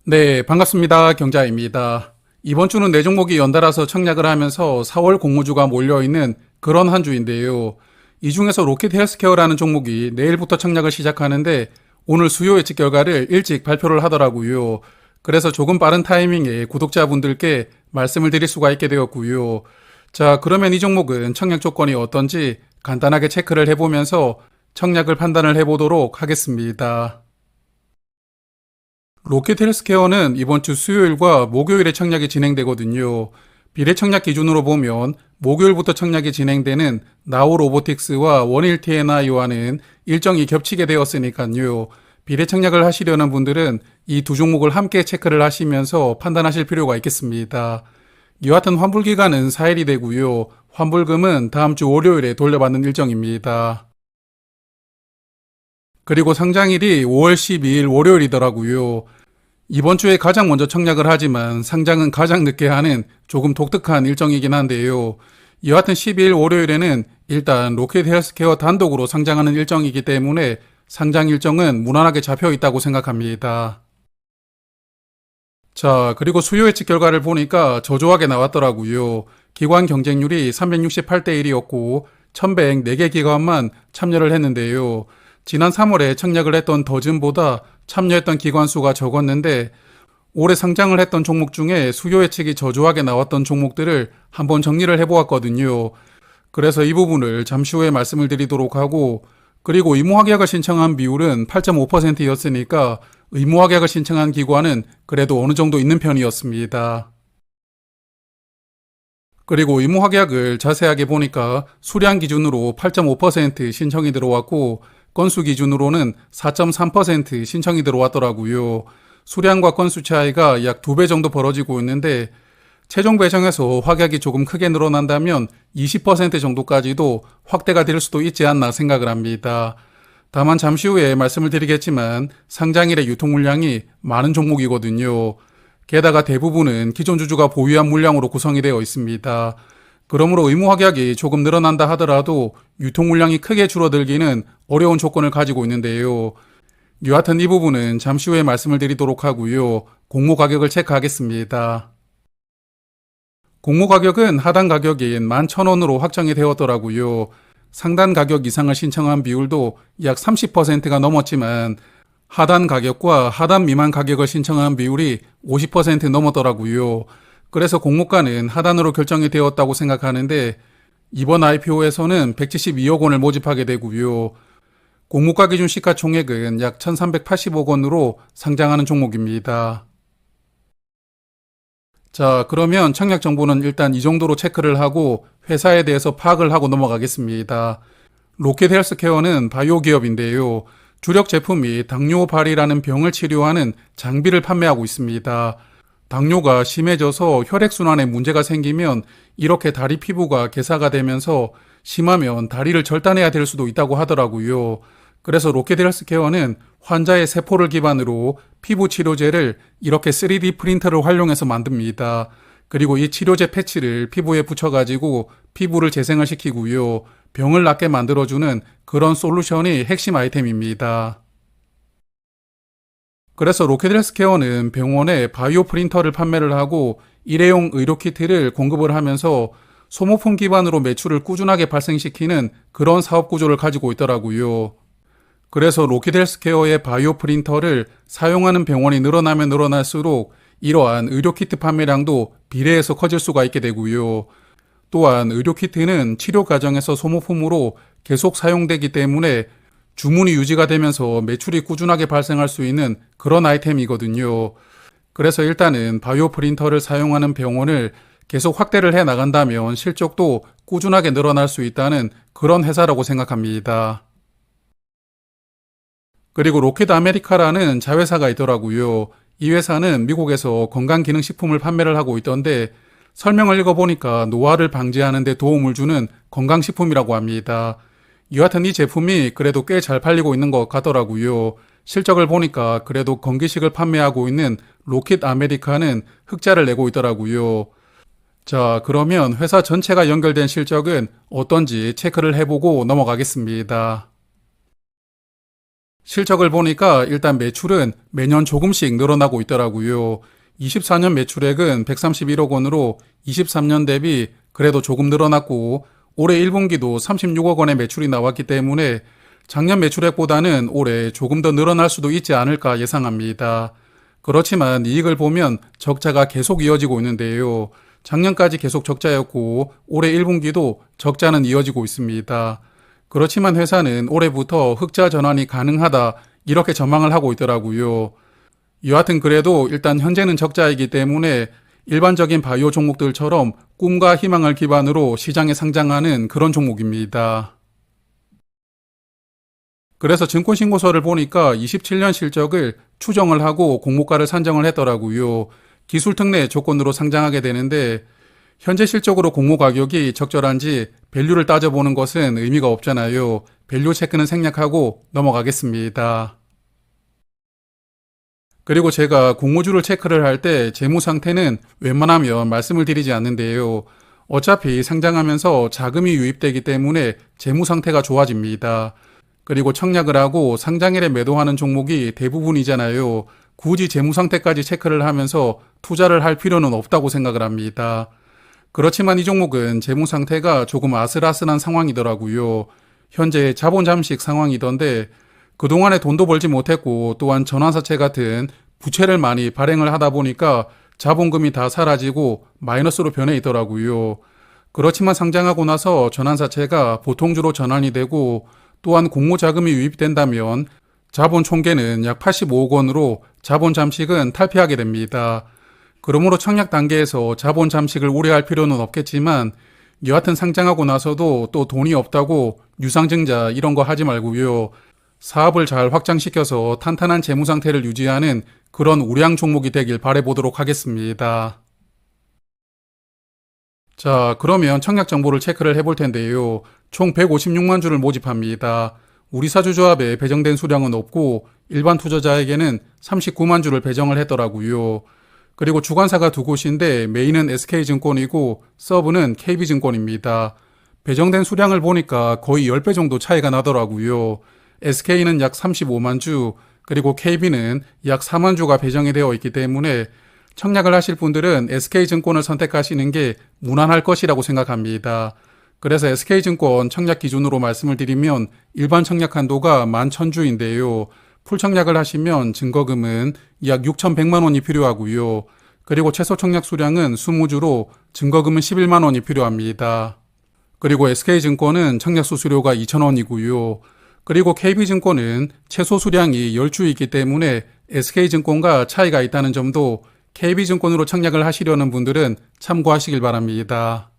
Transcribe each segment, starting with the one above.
네, 반갑습니다. 경자입니다. 이번 주는 네 종목이 연달아서 청약을 하면서 4월 공모주가 몰려있는 그런 한 주인데요. 이 중에서 로켓 헬스케어라는 종목이 내일부터 청약을 시작하는데 오늘 수요 예측 결과를 일찍 발표를 하더라고요. 그래서 조금 빠른 타이밍에 구독자분들께 말씀을 드릴 수가 있게 되었고요. 자, 그러면 이 종목은 청약 조건이 어떤지 간단하게 체크를 해보면서 청약을 판단을 해보도록 하겠습니다. 로켓 헬스케어는 이번 주 수요일과 목요일에 청약이 진행되거든요. 비례 청약 기준으로 보면 목요일부터 청약이 진행되는 나우 로보틱스와 원일 TNI와는 일정이 겹치게 되었으니까요. 비례 청약을 하시려는 분들은 이 두 종목을 함께 체크를 하시면서 판단하실 필요가 있겠습니다. 여하튼 환불 기간은 4일이 되고요. 환불금은 다음 주 월요일에 돌려받는 일정입니다. 그리고 상장일이 5월 12일 월요일이더라고요. 이번 주에 가장 먼저 청약을 하지만 상장은 가장 늦게 하는 조금 독특한 일정이긴 한데요. 여하튼 12일 월요일에는 일단 로켓 헬스케어 단독으로 상장하는 일정이기 때문에 상장 일정은 무난하게 잡혀 있다고 생각합니다. 자, 그리고 수요 예측 결과를 보니까 저조하게 나왔더라고요. 기관 경쟁률이 368대 1이었고 1104개 기관만 참여를 했는데요. 지난 3월에 청약을 했던 더즌보다 참여했던 기관 수가 적었는데 올해 상장을 했던 종목 중에 수요 예측이 저조하게 나왔던 종목들을 한번 정리를 해보았거든요. 그래서 이 부분을 잠시 후에 말씀을 드리도록 하고, 그리고 의무합약을 신청한 비율은 8.5%였으니까 의무합약을 신청한 기관은 그래도 어느 정도 있는 편이었습니다. 그리고 의무합약을 자세하게 보니까 수량 기준으로 8.5% 신청이 들어왔고 건수 기준으로는 4.3% 신청이 들어왔더라고요. 수량과 건수 차이가 약 2배 정도 벌어지고 있는데 최종 배정에서 확약이 조금 크게 늘어난다면 20% 정도까지도 확대가 될 수도 있지 않나 생각을 합니다. 다만 잠시 후에 말씀을 드리겠지만 상장일의 유통 물량이 많은 종목이거든요. 게다가 대부분은 기존 주주가 보유한 물량으로 구성이 되어 있습니다. 그러므로 의무 확약이 조금 늘어난다 하더라도 유통 물량이 크게 줄어들기는 어려운 조건을 가지고 있는데요. 여하튼 이 부분은 잠시 후에 말씀을 드리도록 하고요. 공모 가격을 체크하겠습니다. 공모 가격은 하단 가격인 11,000원으로 확정이 되었더라고요. 상단 가격 이상을 신청한 비율도 약 30%가 넘었지만 하단 가격과 하단 미만 가격을 신청한 비율이 50% 넘었더라고요. 그래서 공모가는 하단으로 결정이 되었다고 생각하는데 이번 IPO에서는 172억 원을 모집하게 되고요. 공모가 기준 시가총액은 약 1,380억 원으로 상장하는 종목입니다. 자, 그러면 청약 정보는 일단 이 정도로 체크를 하고 회사에 대해서 파악을 하고 넘어가겠습니다. 로켓 헬스케어는 바이오 기업인데요. 주력 제품이 당뇨발이라는 병을 치료하는 장비를 판매하고 있습니다. 당뇨가 심해져서 혈액순환에 문제가 생기면 이렇게 다리 피부가 개사가 되면서 심하면 다리를 절단해야 될 수도 있다고 하더라고요. 그래서 로켓 헬스케어는 환자의 세포를 기반으로 피부 치료제를 이렇게 3D 프린터를 활용해서 만듭니다. 그리고 이 치료제 패치를 피부에 붙여가지고 피부를 재생을 시키고요. 병을 낫게 만들어주는 그런 솔루션이 핵심 아이템입니다. 그래서 로켓 헬스케어는 병원에 바이오 프린터를 판매를 하고 일회용 의료 키트를 공급을 하면서 소모품 기반으로 매출을 꾸준하게 발생시키는 그런 사업 구조를 가지고 있더라고요. 그래서 로켓 헬스케어의 바이오 프린터를 사용하는 병원이 늘어나면 늘어날수록 이러한 의료 키트 판매량도 비례해서 커질 수가 있게 되고요. 또한 의료 키트는 치료 과정에서 소모품으로 계속 사용되기 때문에 주문이 유지가 되면서 매출이 꾸준하게 발생할 수 있는 그런 아이템이거든요. 그래서 일단은 바이오 프린터를 사용하는 병원을 계속 확대를 해 나간다면 실적도 꾸준하게 늘어날 수 있다는 그런 회사라고 생각합니다. 그리고 로켓 아메리카라는 자회사가 있더라고요. 이 회사는 미국에서 건강기능식품을 판매를 하고 있던데 설명을 읽어보니까 노화를 방지하는 데 도움을 주는 건강식품이라고 합니다. 여하튼 이 제품이 그래도 꽤 잘 팔리고 있는 것 같더라고요. 실적을 보니까 그래도 건기식을 판매하고 있는 로켓 아메리카는 흑자를 내고 있더라고요. 자, 그러면 회사 전체가 연결된 실적은 어떤지 체크를 해보고 넘어가겠습니다. 실적을 보니까 일단 매출은 매년 조금씩 늘어나고 있더라고요. 24년 매출액은 131억 원으로 23년 대비 그래도 조금 늘어났고 올해 1분기도 36억 원의 매출이 나왔기 때문에 작년 매출액보다는 올해 조금 더 늘어날 수도 있지 않을까 예상합니다. 그렇지만 이익을 보면 적자가 계속 이어지고 있는데요. 작년까지 계속 적자였고 올해 1분기도 적자는 이어지고 있습니다. 그렇지만 회사는 올해부터 흑자 전환이 가능하다 이렇게 전망을 하고 있더라고요. 여하튼 그래도 일단 현재는 적자이기 때문에 일반적인 바이오 종목들처럼 꿈과 희망을 기반으로 시장에 상장하는 그런 종목입니다. 그래서 증권신고서를 보니까 27년 실적을 추정을 하고 공모가를 산정을 했더라고요. 기술특례 조건으로 상장하게 되는데 현재 실적으로 공모 가격이 적절한지 밸류를 따져보는 것은 의미가 없잖아요. 밸류 체크는 생략하고 넘어가겠습니다. 그리고 제가 공모주를 체크를 할 때 재무 상태는 웬만하면 말씀을 드리지 않는데요. 어차피 상장하면서 자금이 유입되기 때문에 재무 상태가 좋아집니다. 그리고 청약을 하고 상장일에 매도하는 종목이 대부분이잖아요. 굳이 재무 상태까지 체크를 하면서 투자를 할 필요는 없다고 생각을 합니다. 그렇지만 이 종목은 재무 상태가 조금 아슬아슬한 상황이더라고요. 현재 자본 잠식 상황이던데 그동안에 돈도 벌지 못했고 또한 전환사채 같은 부채를 많이 발행을 하다 보니까 자본금이 다 사라지고 마이너스로 변해 있더라고요. 그렇지만 상장하고 나서 전환사채가 보통주로 전환이 되고 또한 공모자금이 유입된다면 자본 총계는 약 85억 원으로 자본 잠식은 탈피하게 됩니다. 그러므로 청약 단계에서 자본 잠식을 우려할 필요는 없겠지만 여하튼 상장하고 나서도 또 돈이 없다고 유상증자 이런 거 하지 말고요. 사업을 잘 확장시켜서 탄탄한 재무 상태를 유지하는 그런 우량 종목이 되길 바라보도록 하겠습니다. 자, 그러면 청약 정보를 체크를 해볼 텐데요. 총 156만 주를 모집합니다. 우리사주조합에 배정된 수량은 없고 일반 투자자에게는 39만 주를 배정을 했더라고요. 그리고 주관사가 두 곳인데 메인은 SK증권이고 서브는 KB증권입니다. 배정된 수량을 보니까 거의 10배 정도 차이가 나더라고요. SK는 약 35만 주, 그리고 KB는 약 4만 주가 배정이 되어 있기 때문에 청약을 하실 분들은 SK증권을 선택하시는 게 무난할 것이라고 생각합니다. 그래서 SK증권 청약 기준으로 말씀을 드리면 일반 청약 한도가 11,000주인데요. 풀청약을 하시면 증거금은 약 6,100만 원이 필요하고요. 그리고 최소 청약 수량은 20주로 증거금은 11만 원이 필요합니다. 그리고 SK증권은 청약 수수료가 2,000원이고요. 그리고 KB증권은 최소 수량이 10주이기 때문에 SK증권과 차이가 있다는 점도 KB증권으로 청약을 하시려는 분들은 참고하시길 바랍니다.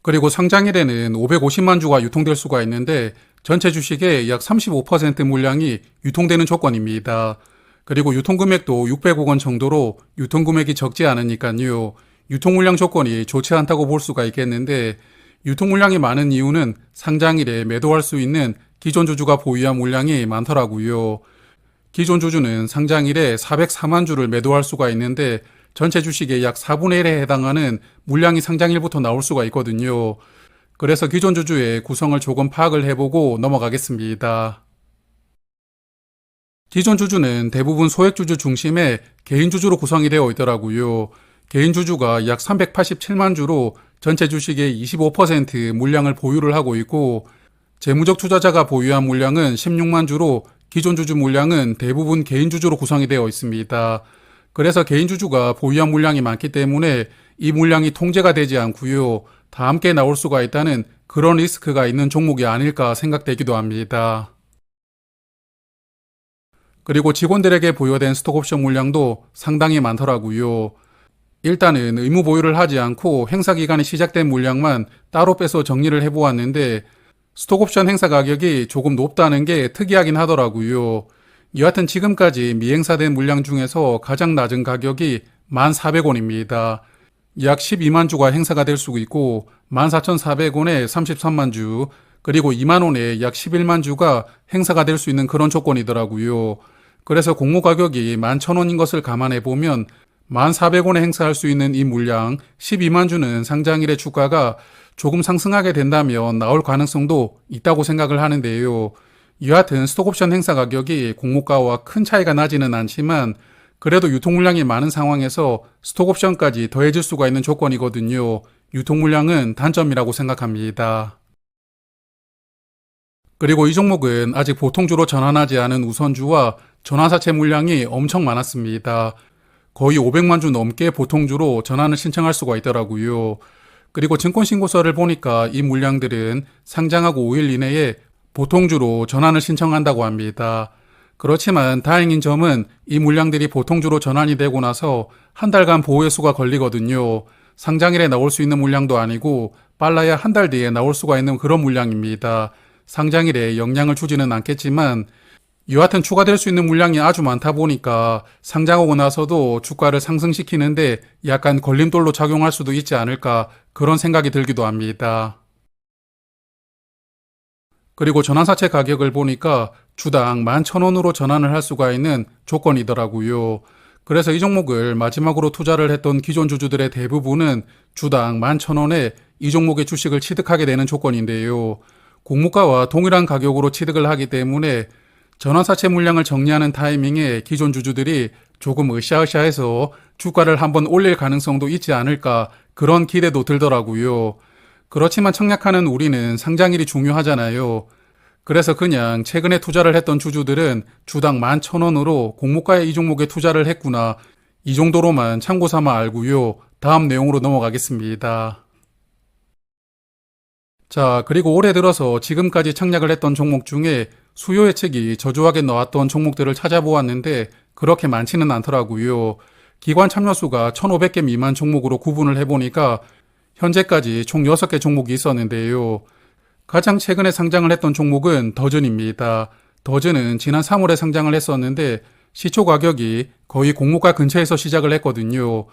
그리고 상장일에는 550만 주가 유통될 수가 있는데 전체 주식의 약 35% 물량이 유통되는 조건입니다. 그리고 유통금액도 600억 원 정도로 유통금액이 적지 않으니까요. 유통물량 조건이 좋지 않다고 볼 수가 있겠는데 유통물량이 많은 이유는 상장일에 매도할 수 있는 기존 주주가 보유한 물량이 많더라고요. 기존 주주는 상장일에 404만 주를 매도할 수가 있는데 전체 주식의 약 4분의 1에 해당하는 물량이 상장일부터 나올 수가 있거든요. 그래서 기존 주주의 구성을 조금 파악을 해보고 넘어가겠습니다. 기존 주주는 대부분 소액주주 중심의 개인주주로 구성이 되어 있더라고요. 개인주주가 약 387만 주로 전체 주식의 25% 물량을 보유를 하고 있고 재무적 투자자가 보유한 물량은 16만 주로 기존 주주 물량은 대부분 개인주주로 구성이 되어 있습니다. 그래서 개인주주가 보유한 물량이 많기 때문에 이 물량이 통제가 되지 않고요. 다 함께 나올 수가 있다는 그런 리스크가 있는 종목이 아닐까 생각되기도 합니다. 그리고 직원들에게 부여된 스톡옵션 물량도 상당히 많더라고요. 일단은 의무 보유를 하지 않고 행사 기간이 시작된 물량만 따로 빼서 정리를 해보았는데 스톡옵션 행사 가격이 조금 높다는 게 특이하긴 하더라고요. 여하튼 지금까지 미행사된 물량 중에서 가장 낮은 가격이 1,400원입니다. 약 12만 주가 행사가 될 수 있고 14,400원에 33만 주, 그리고 2만 원에 약 11만 주가 행사가 될 수 있는 그런 조건이더라고요. 그래서 공모 가격이 11,000원인 것을 감안해 보면 1,400원에 행사할 수 있는 이 물량 12만 주는 상장일의 주가가 조금 상승하게 된다면 나올 가능성도 있다고 생각을 하는데요. 여하튼 스톡옵션 행사 가격이 공모가와 큰 차이가 나지는 않지만 그래도 유통 물량이 많은 상황에서 스톡옵션까지 더해질 수가 있는 조건이거든요. 유통 물량은 단점이라고 생각합니다. 그리고 이 종목은 아직 보통주로 전환하지 않은 우선주와 전환사채 물량이 엄청 많았습니다. 거의 500만 주 넘게 보통주로 전환을 신청할 수가 있더라고요. 그리고 증권신고서를 보니까 이 물량들은 상장하고 5일 이내에 보통주로 전환을 신청한다고 합니다. 그렇지만 다행인 점은 이 물량들이 보통주로 전환이 되고 나서 한 달간 보호의 수가 걸리거든요. 상장일에 나올 수 있는 물량도 아니고 빨라야 한 달 뒤에 나올 수가 있는 그런 물량입니다. 상장일에 영향을 주지는 않겠지만 여하튼 추가될 수 있는 물량이 아주 많다 보니까 상장하고 나서도 주가를 상승시키는데 약간 걸림돌로 작용할 수도 있지 않을까 그런 생각이 들기도 합니다. 그리고 전환사채 가격을 보니까 주당 11,000원으로 전환을 할 수가 있는 조건이더라고요. 그래서 이 종목을 마지막으로 투자를 했던 기존 주주들의 대부분은 주당 11,000원에 이 종목의 주식을 취득하게 되는 조건인데요. 공모가와 동일한 가격으로 취득을 하기 때문에 전환사채 물량을 정리하는 타이밍에 기존 주주들이 조금 으쌰으쌰해서 주가를 한번 올릴 가능성도 있지 않을까 그런 기대도 들더라고요. 그렇지만 청약하는 우리는 상장일이 중요하잖아요. 그래서 그냥 최근에 투자를 했던 주주들은 주당 11,000원으로 공모가의 이 종목에 투자를 했구나. 이 정도로만 참고 삼아 알고요. 다음 내용으로 넘어가겠습니다. 자, 그리고 올해 들어서 지금까지 청약을 했던 종목 중에 수요 예측이 저조하게 나왔던 종목들을 찾아보았는데 그렇게 많지는 않더라고요. 기관 참여수가 1,500개 미만 종목으로 구분을 해보니까 현재까지 총 6개 종목이 있었는데요. 가장 최근에 상장을 했던 종목은 더즌입니다. 더즌은 지난 3월에 상장을 했었는데 시초 가격이 거의 공모가 근처에서 시작을 했거든요.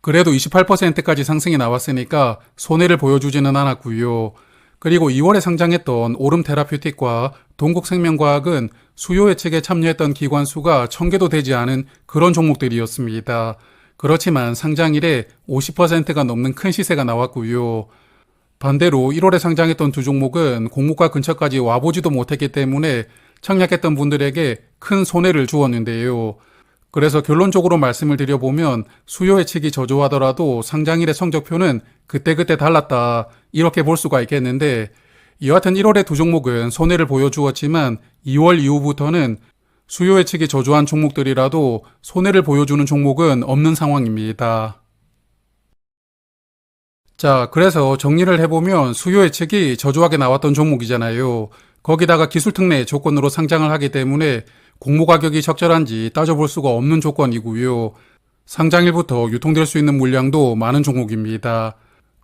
그래도 28%까지 상승이 나왔으니까 손해를 보여주지는 않았고요. 그리고 2월에 상장했던 오름테라퓨틱과 동국생명과학은 수요 예측에 참여했던 기관 수가 1,000개도 되지 않은 그런 종목들이었습니다. 그렇지만 상장일에 50%가 넘는 큰 시세가 나왔고요. 반대로 1월에 상장했던 두 종목은 공모가 근처까지 와보지도 못했기 때문에 청약했던 분들에게 큰 손해를 주었는데요. 그래서 결론적으로 말씀을 드려보면 수요 예측이 저조하더라도 상장일의 성적표는 그때그때 달랐다 이렇게 볼 수가 있겠는데 여하튼 1월에 두 종목은 손해를 보여주었지만 2월 이후부터는 수요 예측이 저조한 종목들이라도 손해를 보여주는 종목은 없는 상황입니다. 자, 그래서 정리를 해보면 수요 예측이 저조하게 나왔던 종목이잖아요. 거기다가 기술특례 조건으로 상장을 하기 때문에 공모 가격이 적절한지 따져볼 수가 없는 조건이고요. 상장일부터 유통될 수 있는 물량도 많은 종목입니다.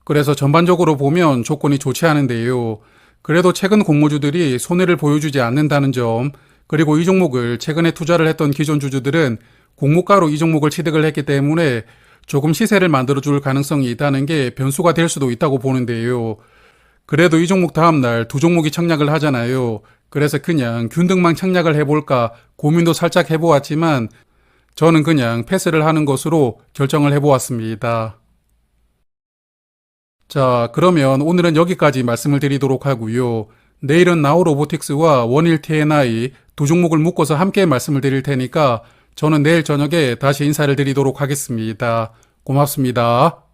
그래서 전반적으로 보면 조건이 좋지 않은데요. 그래도 최근 공모주들이 손해를 보여주지 않는다는 점, 그리고 이 종목을 최근에 투자를 했던 기존 주주들은 공모가로 이 종목을 취득을 했기 때문에 조금 시세를 만들어줄 가능성이 있다는 게 변수가 될 수도 있다고 보는데요. 그래도 이 종목 다음날 두 종목이 청약을 하잖아요. 그래서 그냥 균등만 청약을 해볼까 고민도 살짝 해보았지만 저는 그냥 패스를 하는 것으로 결정을 해보았습니다. 자, 그러면 오늘은 여기까지 말씀을 드리도록 하고요. 내일은 나우로보틱스와 원일 TNI 두 종목을 묶어서 함께 말씀을 드릴 테니까 저는 내일 저녁에 다시 인사를 드리도록 하겠습니다. 고맙습니다.